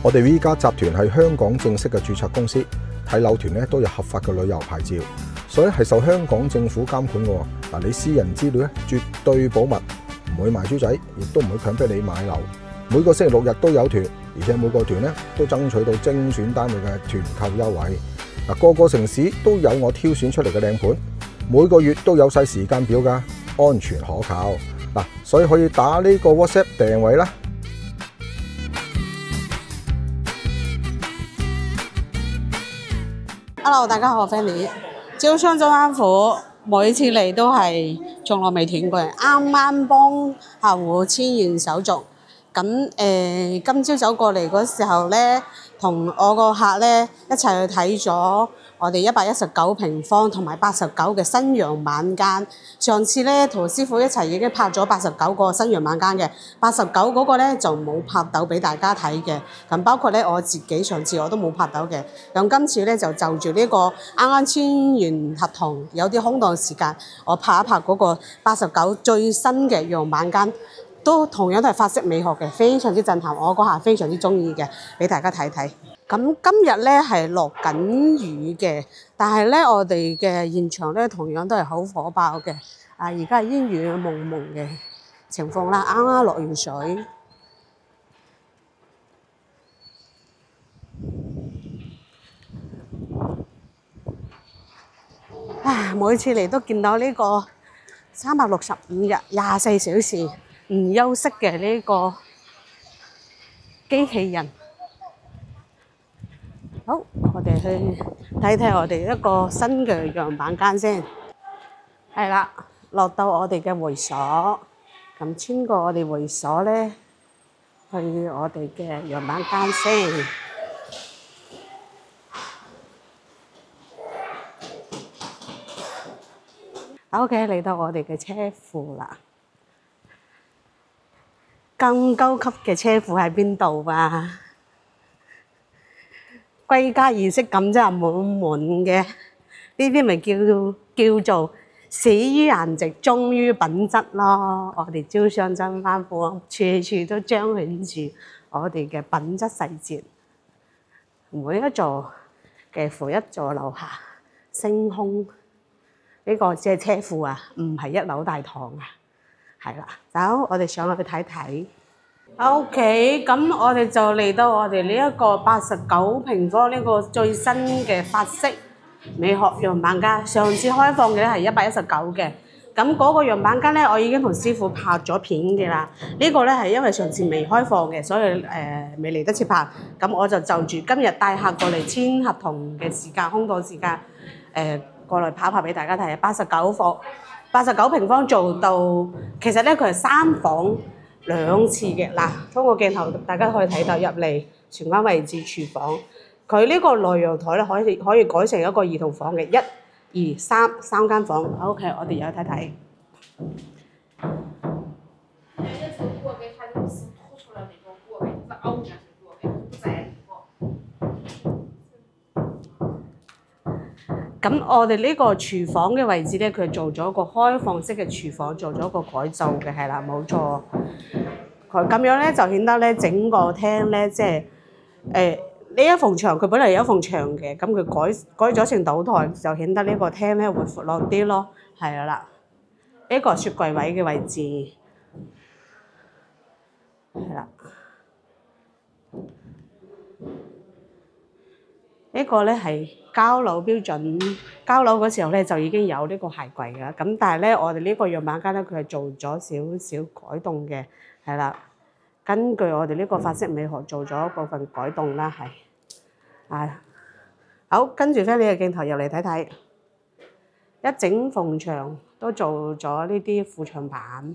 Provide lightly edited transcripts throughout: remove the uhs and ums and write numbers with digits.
我哋 V 家集團係香港正式嘅註冊公司，睇樓團咧都有合法嘅旅遊牌照，所以係受香港政府監管嘅。嗱，你私人資料咧絕對保密，唔會賣豬仔，亦都唔會強迫你買樓。每個星期6日都有團，而且每個團咧都爭取到精選單位嘅團購優惠。嗱，個個城市都有我挑選出嚟嘅靚盤，每個月都有晒時間表㗎，安全可靠。嗱，所以可以打呢個 WhatsApp 訂位啦。Hello， 大家好，我 Fanny。招商中安府每次嚟都係從來未斷過，啱啱幫客戶簽完手續。咁今朝走過嚟嗰時候咧，同我個客咧一齊去睇咗我哋119平方同埋89嘅新陽晚間。上次咧同師傅一齊已經拍咗89個新陽晚間嘅，89嗰個咧就冇拍到俾大家睇嘅。咁包括咧我自己上次我都冇拍到嘅。咁今次咧就住呢個啱啱簽完合同，有啲空檔時間，我拍一拍嗰個89最新嘅陽晚間。都同樣都係法式美學嘅，非常之震撼，我嗰下非常之中意嘅，俾大家睇睇。咁今日咧係落緊雨嘅，但係咧我哋嘅現場咧同樣都係好火爆嘅。而家係煙雨濛濛嘅情況啦，啱啱落完水。每次嚟都見到呢個365日24小時。唔休息嘅呢個機器人，好，我哋去睇睇我哋一個新嘅樣板間先。係啦，落到我哋嘅會所，咁穿過我哋會所咧，去我哋嘅樣板間先。OK， 嚟到我哋嘅車庫啦。更高級嘅車庫喺邊度啊？歸家儀式感真係滿滿嘅，呢啲咪叫做死於顏值，忠於品質咯。我哋招商真翻庫，處處都彰顯住我哋嘅品質細節。每一座嘅負一座樓下星空，呢個只係車庫啊，唔係1樓大堂啊。係啦，走，我哋上去睇睇。OK， 咁我哋就嚟到我哋呢一個89平方呢個最新嘅法式美學樣板間。上次開放嘅咧係119嘅，咁嗰個樣板間咧我已經同師傅拍咗片嘅啦。呢個咧係因為上次未開放嘅，所以未嚟得切拍。咁我就住今日帶客過嚟簽合同嘅時間，空檔時間過嚟拍俾大家睇。89平方做到，其實咧佢係3房2廁嘅。嗱，通過鏡頭大家可以睇到入嚟玄關位置廚房，佢呢個內陽台咧可以改成一個兒童房嘅，1、2、3間房。OK， 我哋有睇睇。咁我哋呢個廚房嘅位置咧，佢做咗個開放式嘅廚房，做咗個改造嘅，係啦，冇錯。佢咁樣咧就顯得咧整個廳咧，即係呢一埲牆，佢本嚟有一埲牆嘅，咁佢改咗成島台，就顯得呢個廳咧會闊落啲咯，係啦。呢個雪櫃位嘅位置，係啦。呢個咧係交樓標準，交樓嗰時候咧就已經有呢個鞋櫃㗎。咁但係咧，我哋呢個樣板間咧，佢係做咗少少改動嘅，係啦。根據我哋呢個法式美學做咗一部分改動啦，係。好，跟住咧，你嘅鏡頭入嚟睇睇，一整埲牆都做咗呢啲副牆板。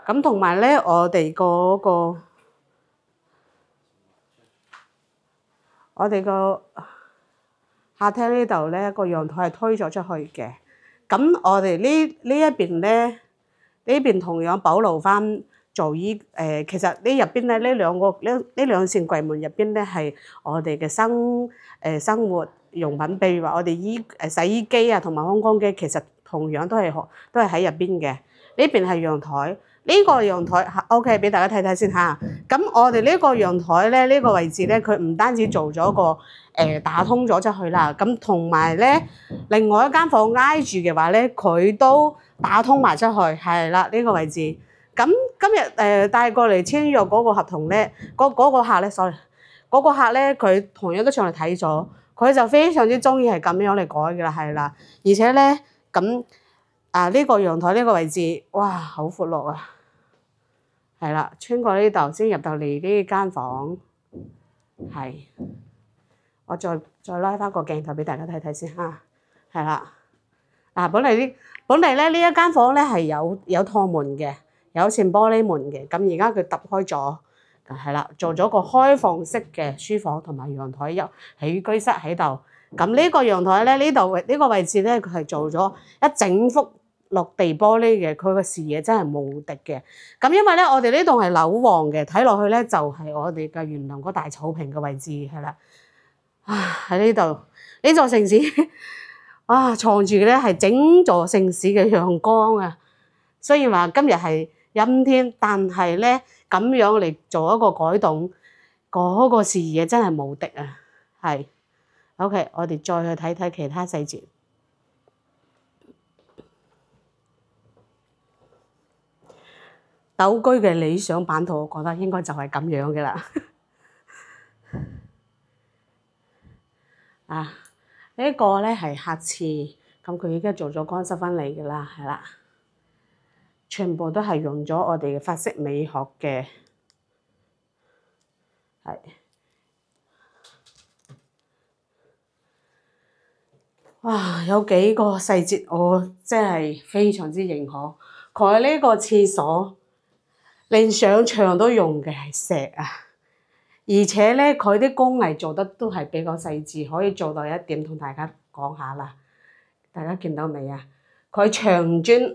咁同埋咧，我哋嗰個客廳呢度咧個陽台係推咗出去嘅，咁我哋呢一邊咧，呢邊同樣保留翻做其實呢入邊咧呢兩扇櫃門入邊咧係我哋嘅生活用品，譬如話我哋洗衣機啊同埋烘乾機，其實同樣都係喺入邊嘅。呢邊係陽台，呢個陽台 OK， 俾大家睇睇先嚇。咁我哋呢個陽台咧，呢個位置咧，佢唔單止做咗個打通咗出去啦，咁同埋咧，另外一間房挨住嘅話咧，佢都打通埋出去，係啦，呢個位置。咁今日帶過嚟簽約嗰個合同咧，嗰個客咧，sorry，嗰個客咧，佢同樣都上嚟睇咗，佢就非常之中意係咁樣嚟改嘅啦，係啦，而且咧咁呢個陽台呢個位置，哇，好闊落啊！係啦，穿過呢度先入到嚟呢間房，係。我再拉翻個鏡頭俾大家睇睇先嚇，係啦。本嚟咧呢一間房咧係有趟門嘅，有扇玻璃門嘅。咁而家佢揼開咗，係啦，做咗個開放式嘅書房同埋陽台起居室喺度。咁呢個陽台咧呢個位置咧，佢係做咗一整幅落地玻璃嘅，佢個視野真係無敵嘅。咁因為咧我哋呢棟係樓王嘅，睇落去咧就係我哋嘅元朗嗰大草坪嘅位置係啦。喺呢度呢座城市藏住嘅咧係整座城市嘅陽光啊！雖然話今日係陰天，但係咧咁樣嚟做一個改動，嗰個視野真係無敵啊！係 OK， 我哋再去睇睇其他細節。斗居嘅理想版圖，我覺得應該就係咁樣嘅啦。呢個咧係客廁，咁佢已經做咗乾濕分離嘅啦，係啦，全部都係用咗我哋嘅法式美學嘅，係，哇，有幾個細節我真係非常之認可。佢呢個廁所連上牆都用嘅係石啊！而且咧，佢啲工藝做得都係比較細緻，可以做到一點同大家講下啦。大家見到未啊？佢牆磚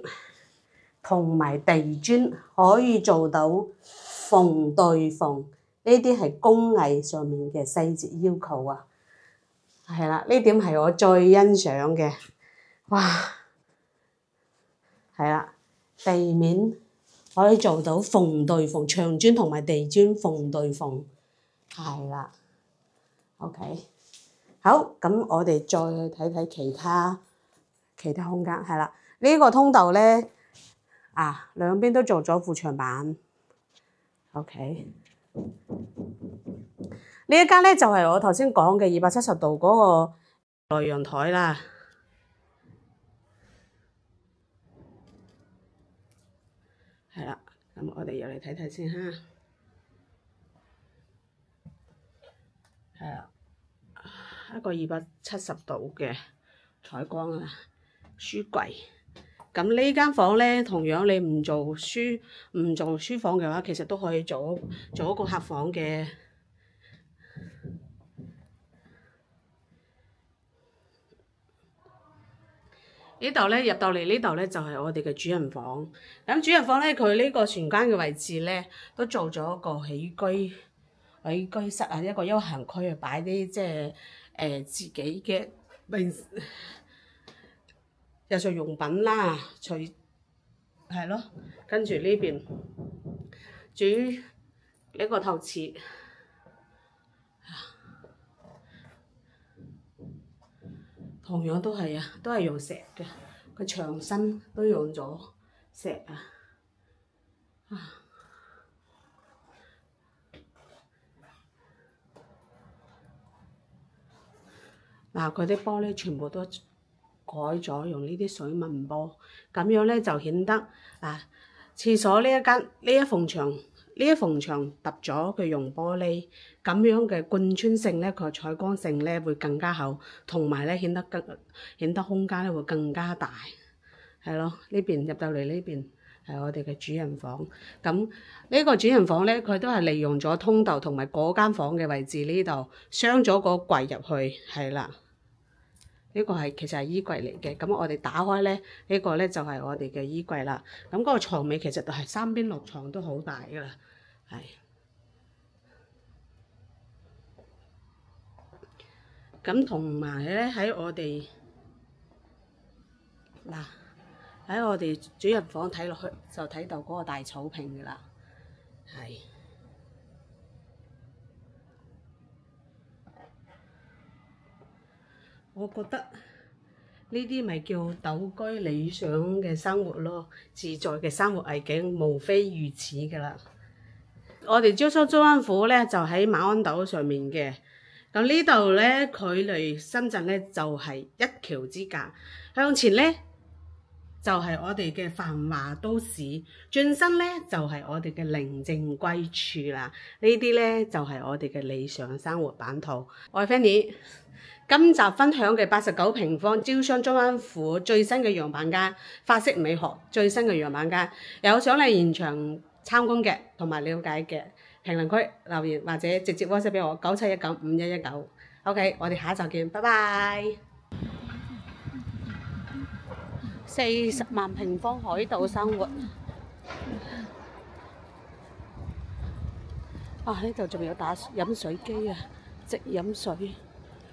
同埋地磚可以做到縫對縫，呢啲係工藝上面嘅細節要求啊。係啦，呢點係我最欣賞嘅。哇！係啦，地面可以做到縫對縫，牆磚同埋地磚縫對縫。係啦 ，OK， 好，咁我哋再去睇睇其他空間，係啦，呢個通道咧，兩邊都做咗副牆板 ，OK， 呢一間咧就係我頭先講嘅270度嗰個內陽台啦，係啦，咁我哋又嚟睇睇先哈。係啦，一個270度嘅採光啊，書櫃。咁呢間房咧，同樣你唔做書房嘅話，其實都可以做一個客房嘅。呢度咧入到嚟呢度咧就係我哋嘅主人房。咁主人房咧，佢呢個玄關嘅位置咧，都做咗一個起居室啊，一個休閒區啊，擺啲即係自己嘅日常用品啦，係咯，跟住呢邊煮呢個陶瓷，同樣都係都係用石嘅，個牆身都用咗石啊。佢啲玻璃全部都改咗，用呢啲水紋玻，咁樣咧就顯得廁所呢一縫牆揼咗佢用玻璃，咁樣嘅貫穿性咧，佢採光性咧會更加好，同埋咧顯得空間咧會更加大，係咯。呢邊入到嚟呢邊係我哋嘅主人房，咁呢個主人房咧佢都係利用咗通道同埋嗰間房嘅位置呢度，鑲咗個櫃入去，係啦。呢個其實係衣櫃嚟嘅，咁我哋打開咧，呢個咧就係我哋嘅衣櫃啦。咁嗰個床尾其實都係三邊落床都好大噶啦，係。咁同埋咧喺我哋喺我哋主人房睇落去就睇到嗰個大草坪噶啦，係。我覺得呢啲咪叫獨居理想嘅生活咯，自在嘅生活環境無非如此噶啦。我哋招商中安府咧就喺馬鞍島上面嘅，咁呢度咧距離深圳咧就係一橋之隔，向前咧就係我哋嘅繁華都市，轉身咧就係我哋嘅寧靜歸處啦。呢啲咧就係我哋嘅理想生活版圖。我係 Fanny。今集分享嘅89平方招商中安府最新嘅樣板間，法式美學最新嘅樣板間，有想嚟現場參觀嘅同埋了解嘅，評論區留言或者直接 WhatsApp 俾我97195119。OK， 我哋下一集見，拜拜。40萬平方海島生活。啊！呢度仲有打飲水機啊，直飲水。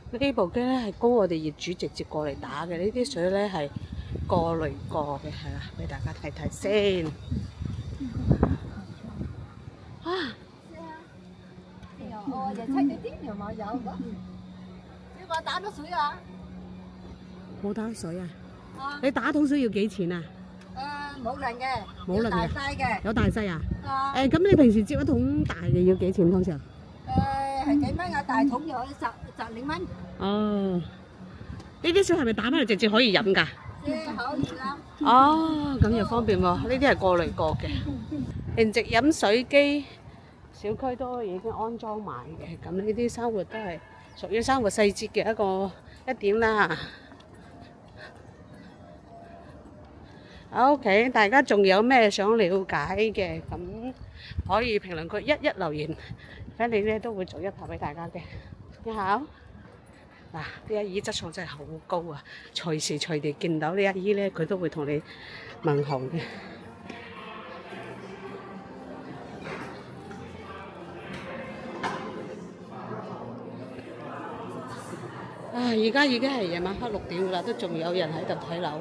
呢部機咧係供我哋業主直接過嚟打嘅，呢啲水咧係過濾過嘅，係啦，俾大家睇睇先。啊！哦，日出你啲有冇有？你話打咗水啊？冇打水啊？你打桶水要幾錢啊？冇輪嘅，冇輪嘅，大細嘅，有大細啊？咁你平時接一桶大嘅要幾錢通常？係幾蚊啊？大桶就可以十零蚊。哦，呢啲水係咪打翻嚟直接可以飲㗎？可以啦。哦，咁又方便喎。呢啲係過濾過嘅，連直飲水機小區都已經安裝埋嘅。咁呢啲生活都係屬於生活細節嘅一點啦。OK， 大家仲有咩想了解嘅，咁可以評論區一留言，反正咧都會逐一拍俾大家嘅。你好，嗱，啲阿姨質素真係好高啊！隨時隨地見到啲阿姨咧，佢都會同你問好嘅。而家已經係夜晚黑6點啦，都仲有人喺度睇樓。